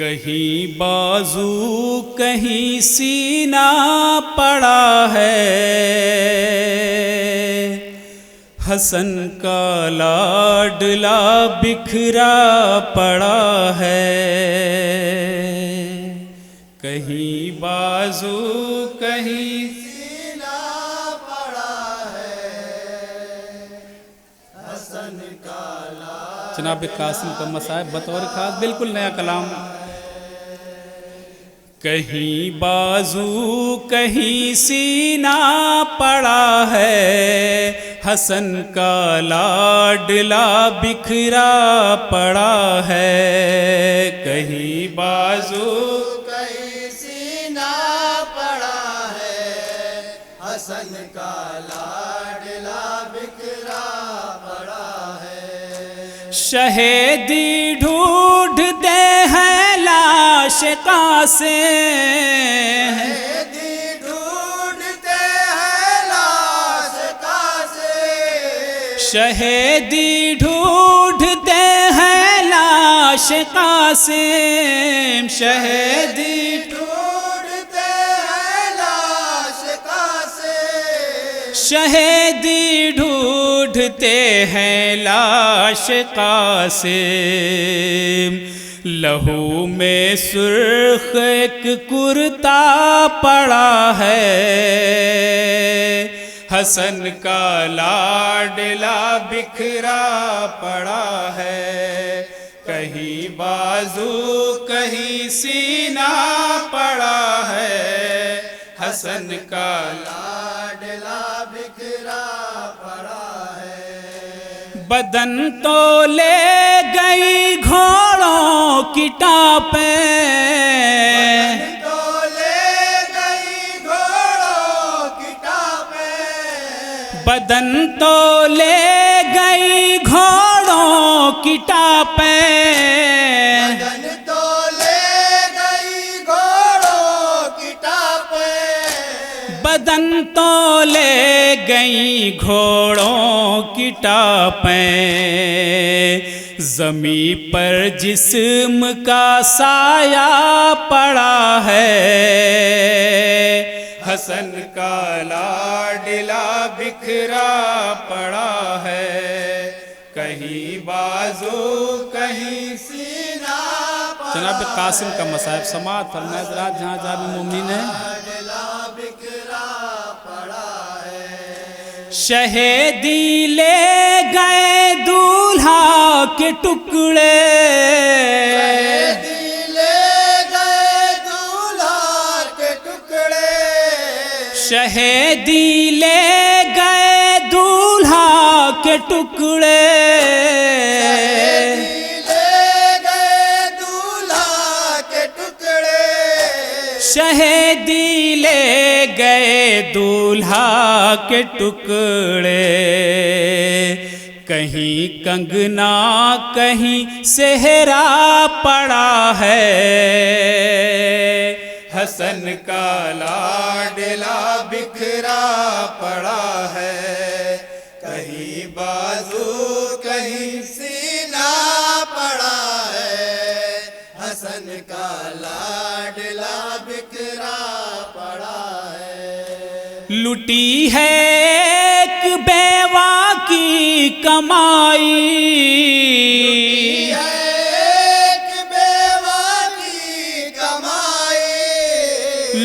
کہیں بازو کہیں سینہ پڑا ہے، حسن کا لاڈلا بکھرا پڑا ہے۔ کہیں بازو کہیں سینہ پڑا ہے، حسن کا لاڈلا جناب قاسم کا مصائب بطور خاص بالکل نیا کلام۔ کہیں بازو کہیں سینہ پڑا ہے، حسن کا لاڈلا بکھرا پڑا ہے۔ کہیں بازو کہیں سینہ پڑا ہے، حسن کا لاڈلا بکھرا پڑا ہے۔ شہیدی ڈھونڈتے ہیں لاش قاسم، شہیدی ڈھونڈتے ہیں لاش قاسم، شہیدی ڈھونڈتے ہیں لاش قاسم، شہیدی ڈھونڈتے ہیں لاش قاسم، شہیدی ڈھونڈتے ہیں لاش قاسم۔ لہو میں سرخ ایک کرتا پڑا ہے، حسن کا لاڈلا بکھرا پڑا ہے۔ کہیں بازو کہیں سینہ پڑا ہے، حسن کا لاڈلا بکھرا پڑا ہے۔ بدن تو لے گئی گھوڑوں کی ٹاپیں، تو لے گئی گھوڑوں کی ٹاپیں، بدن تو لے گئی گھوڑوں کی ٹاپیں، بدن تو لے گئی گھوڑوں کی ٹاپیں، بدن تو لے گئی گھوڑوں کی ٹاپیں۔ زمیں پر جسم کا سایہ پڑا ہے، حسن کا لاڈلا بکھرا پڑا ہے۔ کہیں بازو کہیں سینہ پڑا جناب قاسم کا مصائب سماعت فرمائے حضرات جہاں جہاں بھی مومنین ہیں۔ لاڈلا بکھرا پڑا ہے۔ شہیدی لے گئے دولہا کے ٹکڑے، شہیدی لے گئے دولہا کے ٹکڑے، شہیدی لے گئے دولہا کے ٹکڑے، شہیدی لے گئے دولہا کے ٹکڑے، شہیدی لے گئے دولہا کے ٹکڑے۔ کہیں کنگنا کہیں صحرا پڑا ہے، حسن کا لاڈلا بکھرا پڑا ہے۔ کہیں بازو کہیں سینہ پڑا ہے، حسن کا لاڈلا بکھرا پڑا ہے۔ لٹی ہے ایک بیوہ کی کمائی، ایک بیوہ کی کمائی،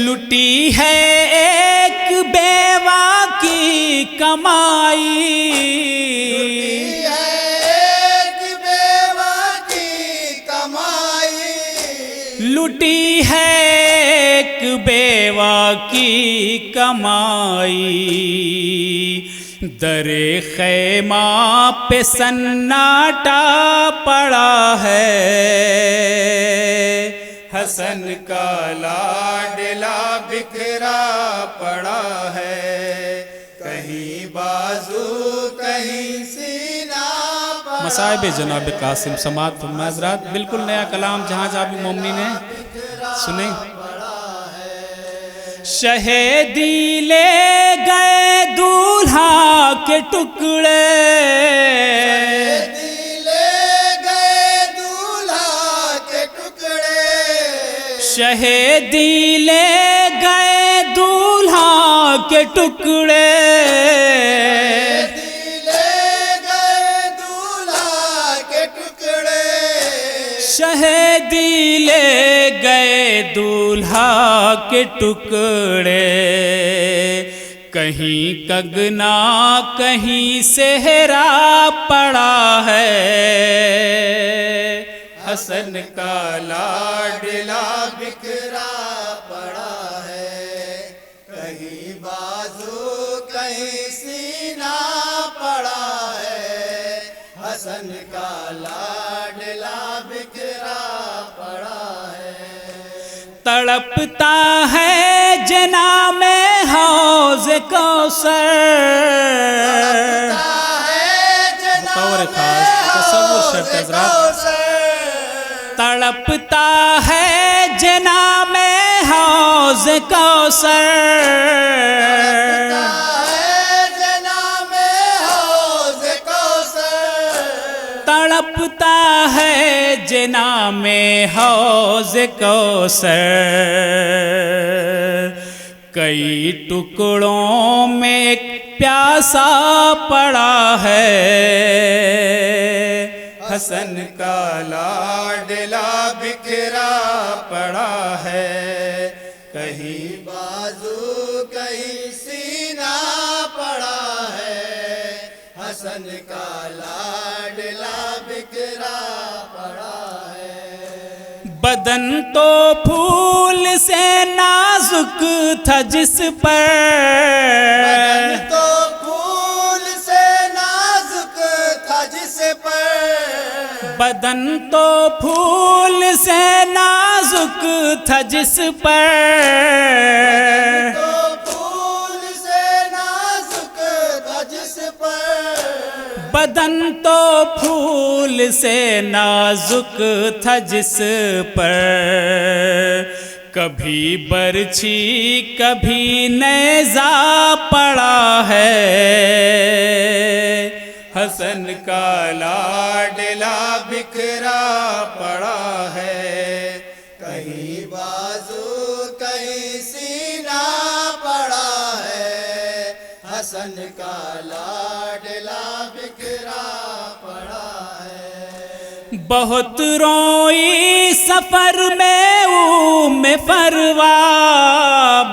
لٹی ہے ایک بیوہ کی کمائی، ایک بیوہ کی کمائی، لٹی ہے ایک بیوہ کی کمائی۔ در خیمہ پہ سناٹا پڑا ہے، حسن کا لاڈلا بکھرا پڑا ہے۔ کہیں بازو کہیں سینہ پڑا ہے۔ مصائب جناب قاسم سماعت فرمائے حضرات بالکل نیا کلام جہاں جہاں بھی مومنین ہیں سنیں۔ شہیدی لے گئے دولہا کے ٹکڑے، لے گئے دولہا کے ٹکڑے، شہیدی لے گئے دولہا کے ٹکڑے، شہیدی لے گئے دولہا کے ٹکڑے، کہیں کگنا کہیں صحرا پڑا ہے، حسن کا لاڈلا بکھرا پڑا ہے، کہیں بازو کہیں سینہ پڑا ہے، حسن کا لاڈلا بکھرا پڑا ہے، تڑپتا ہے جنا میں حوض کوثر، بطور خاص تصور شرط حضرات، تڑپتا ہے جنا میں حوض کوثر، تڑپتا ہے جنا میں حوض کوثر، کئی ٹکڑوں میں ایک پیاسا پڑا ہے، حسن کا لاڈلا بکھرا پڑا ہے، کہیں بازو کہیں سینہ پڑا ہے، حسن کا لاڈلا بکھرا پڑا ہے، بدن تو پھول سے نازک تھا جس پر، بدن تو پھول سے نازک تھا جس پر، بدن تو پھول سے نازک تھا جس پر، بدن تو پھول سے نازک تھا جس پر، کبھی برچھی کبھی نیزہ پڑا ہے، حسن کا لاڈلا بکھرا پڑا ہے، کہیں بازو کہیں سینہ پڑا ہے، حسن کا لاڈلا بکھرا پڑا ہے، بہت روئی سفر میں فروا،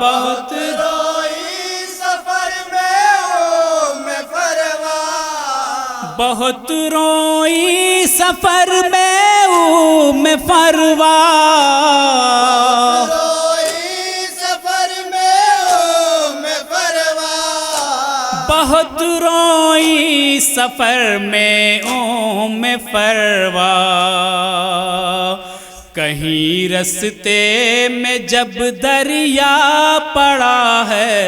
بہت روئی سفر میں فروا، بہت روئی سفر میں فروا، روئی سفر میں فروا، بہت روئی سفر میں فروا، کہیں رستے میں جب دریا پڑا ہے،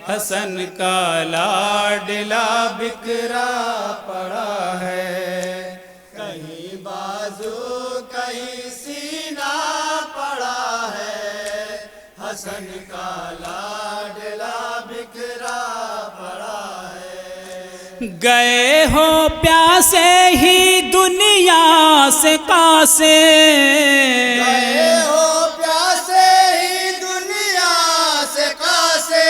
حسن کا لاڈلا بکھرا پڑا ہے، کہیں بازو کہیں سینہ پڑا ہے، حسن کا لاڈلا بکھرا پڑا ہے، گئے ہو پیاسے ہی دنیا سے کاسے، گئے ہو پیاسے ہی دنیا سے کاسے،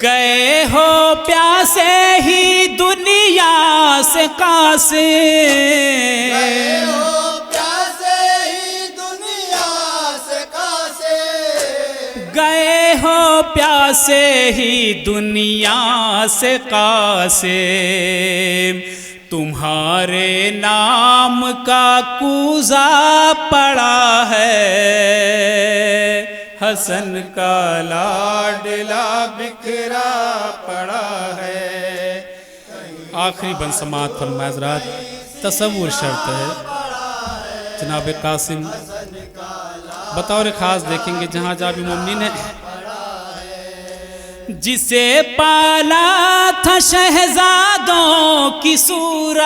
گئے ہو پیاسے ہی دنیا سے کاسے، گئے ہو پیاسے ہی دنیا سے کاسے، گئے ہو پیاسے ہی دنیا سے کاسے، تمہارے نام کا کوزہ پڑا ہے، حسن کا لاڈلا بکھرا پڑا ہے، آخری بند سماعت فرمائے حضرات، تصور شرط ہے، جناب قاسم بطور خاص دیکھیں گے جہاں جابی مومنین ہے، جسے پالا تھا شہزادوں کی صورت،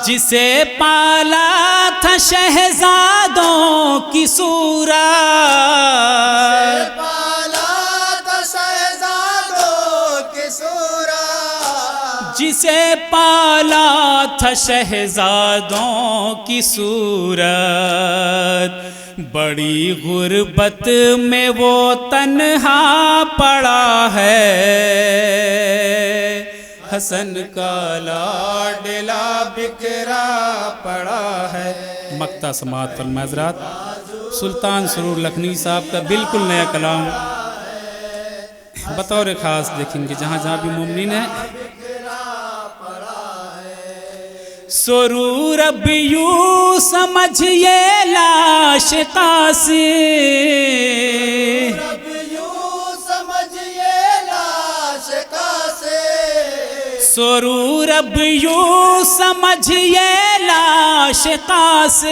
جسے پالا تھا شہزادوں کی صورت، جسے پالا تھا شہزادوں کی صورت، بڑی غربت میں وہ تنہا پڑا ہے، حسن کا لاڈلا بکھرا پڑا ہے۔ مقطع سماعت فرمائے حضرات، سلطان سرور لکھنوی صاحب کا بالکل نیا کلام بطور خاص دیکھیں گے جہاں جہاں بھی مومنین ہیں۔ سرور اب یوں سمجھئے لاش قاسم، اب یوں سمجھئے لاش قاسم، سرور اب یوں سمجھئے لاش قاسم،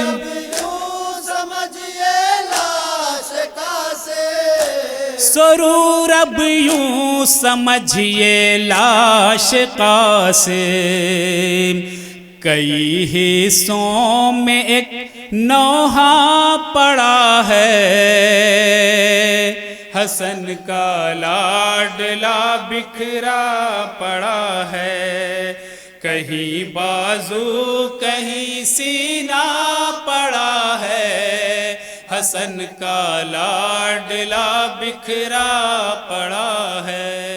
اب یوں سمجھئے لاش قاسم، سرور اب یوں سمجھئے لاش قاسم، کئی حصوں میں ایک نوحہ پڑا ہے، حسن کا لاڈلا بکھرا پڑا ہے، کہیں بازو کہیں سینہ پڑا ہے، حسن کا لاڈلا بکھرا پڑا ہے۔